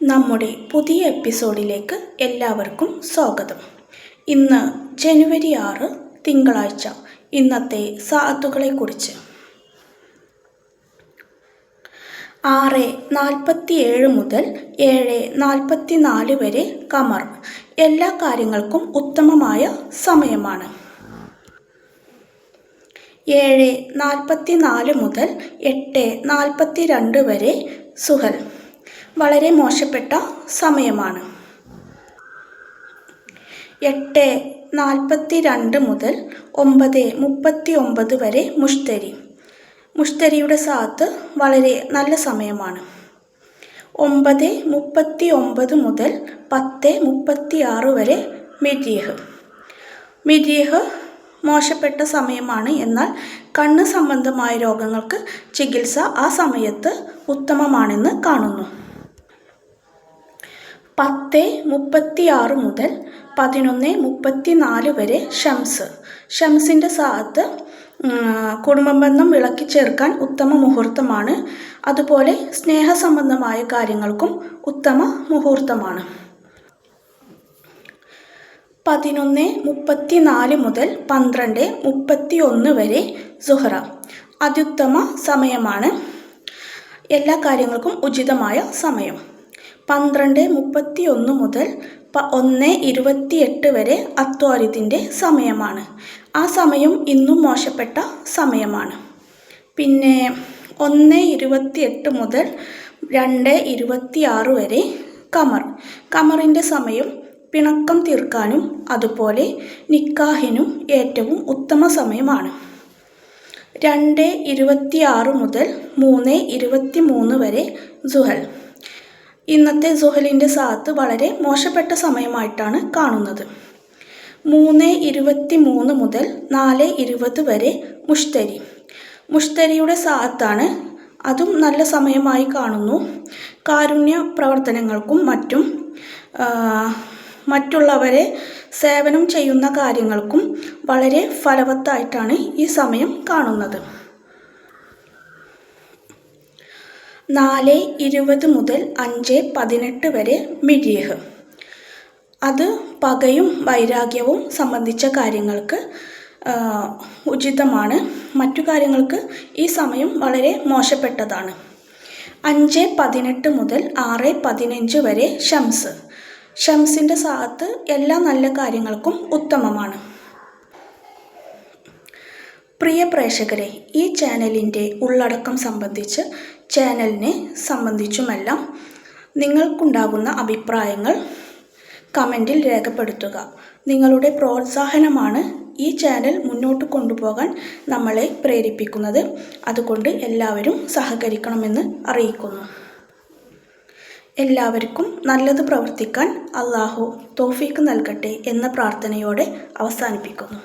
നമ്മുടെ പുതിയ എപ്പിസോഡിലേക്ക് എല്ലാവർക്കും സ്വാഗതം. ഇന്ന് ജനുവരി 6 തിങ്കളാഴ്ച. ഇന്നത്തെ സഅത്തുകളെക്കുറിച്ച് 6:47 മുതൽ 7:44 വരെ ഖമർ. എല്ലാ കാര്യങ്ങൾക്കും ഉത്തമമായ സമയമാണ്. 7:44 മുതൽ 8:42 വരെ സുഹൽ. വളരെ മോശപ്പെട്ട സമയമാണ്. 8:42 മുതൽ 9:39 വരെ മുഷ്തരി. മുഷ്തരിയുടെ സഅത്ത് വളരെ നല്ല സമയമാണ്. 9:39 മുതൽ 10:36 വരെ മിരീഹ്. മിരീഹ് മോശപ്പെട്ട സമയമാണ്. എന്നാൽ കണ്ണ് സംബന്ധമായ രോഗങ്ങൾക്ക് ചികിത്സ ആ സമയത്ത് ഉത്തമമാണെന്ന് കാണുന്നു. 10:36 മുതൽ 11:34 വരെ ഷംസ്. ഷംസിൻ്റെ സഅത്ത് കുടുംബബന്ധം വിളക്കി ചേർക്കാൻ ഉത്തമ മുഹൂർത്തമാണ്. അതുപോലെ സ്നേഹസംബന്ധമായ കാര്യങ്ങൾക്കും ഉത്തമ മുഹൂർത്തമാണ്. 11:34 മുതൽ 12:31 വരെ സുഹറ. അത്യുത്തമ സമയമാണ്. എല്ലാ കാര്യങ്ങൾക്കും ഉചിതമായ സമയം. 12:31 മുതൽ 1:28 വരെ അത്വാരിദിൻ്റെ സമയമാണ്. ആ സമയം ഇന്നും മോശപ്പെട്ട സമയമാണ്. പിന്നെ 1:28 മുതൽ 2:26 വരെ ഖമർ. ഖമറിൻ്റെ സമയം പിണക്കം തീർക്കാനും അതുപോലെ നിക്കാഹിനും ഏറ്റവും ഉത്തമ സമയമാണ്. 2:26 മുതൽ 3:23 വരെ സുഹൽ. ഇന്നത്തെ സുഹലിൻ്റെ സഅത്ത് വളരെ മോശപ്പെട്ട സമയമായിട്ടാണ് കാണുന്നത്. 3:23 മുതൽ 4:20 വരെ മുഷ്തരി. മുഷ്തരിയുടെ സഅത്താണ്. അതും നല്ല സമയമായി കാണുന്നു. കാരുണ്യ പ്രവർത്തനങ്ങൾക്കും മറ്റുള്ളവരെ സേവനം ചെയ്യുന്ന കാര്യങ്ങൾക്കും വളരെ ഫലവത്തായിട്ടാണ് ഈ സമയം കാണുന്നത്. 4:20 മുതൽ 5:18 വരെ മിരീഹ്. അത് പകയും വൈരാഗ്യവും സംബന്ധിച്ച കാര്യങ്ങൾക്ക് ഉചിതമാണ്. മറ്റു കാര്യങ്ങൾക്ക് ഈ സമയം വളരെ മോശപ്പെട്ടതാണ്. 5:18 മുതൽ 6:15 വരെ ഷംസ്. ഷംസിൻ്റെ സഅത്ത് എല്ലാ നല്ല കാര്യങ്ങൾക്കും ഉത്തമമാണ്. പ്രിയ പ്രേക്ഷകരെ, ഈ ചാനലിൻ്റെ ഉള്ളടക്കം സംബന്ധിച്ച് ചാനലിനെ സംബന്ധിച്ചുമെല്ലാം നിങ്ങൾക്കുണ്ടാകുന്ന അഭിപ്രായങ്ങൾ കമൻറ്റിൽ രേഖപ്പെടുത്തുക. നിങ്ങളുടെ പ്രോത്സാഹനമാണ് ഈ ചാനൽ മുന്നോട്ട് കൊണ്ടുപോകാൻ നമ്മളെ പ്രേരിപ്പിക്കുന്നത്. അതുകൊണ്ട് എല്ലാവരും സഹകരിക്കണമെന്ന് അറിയിക്കുന്നു. എല്ലാവർക്കും നല്ലത് പ്രവർത്തിക്കാൻ അല്ലാഹു തൗഫീക്ക് നൽകട്ടെ എന്ന പ്രാർത്ഥനയോടെ അവസാനിപ്പിക്കുന്നു.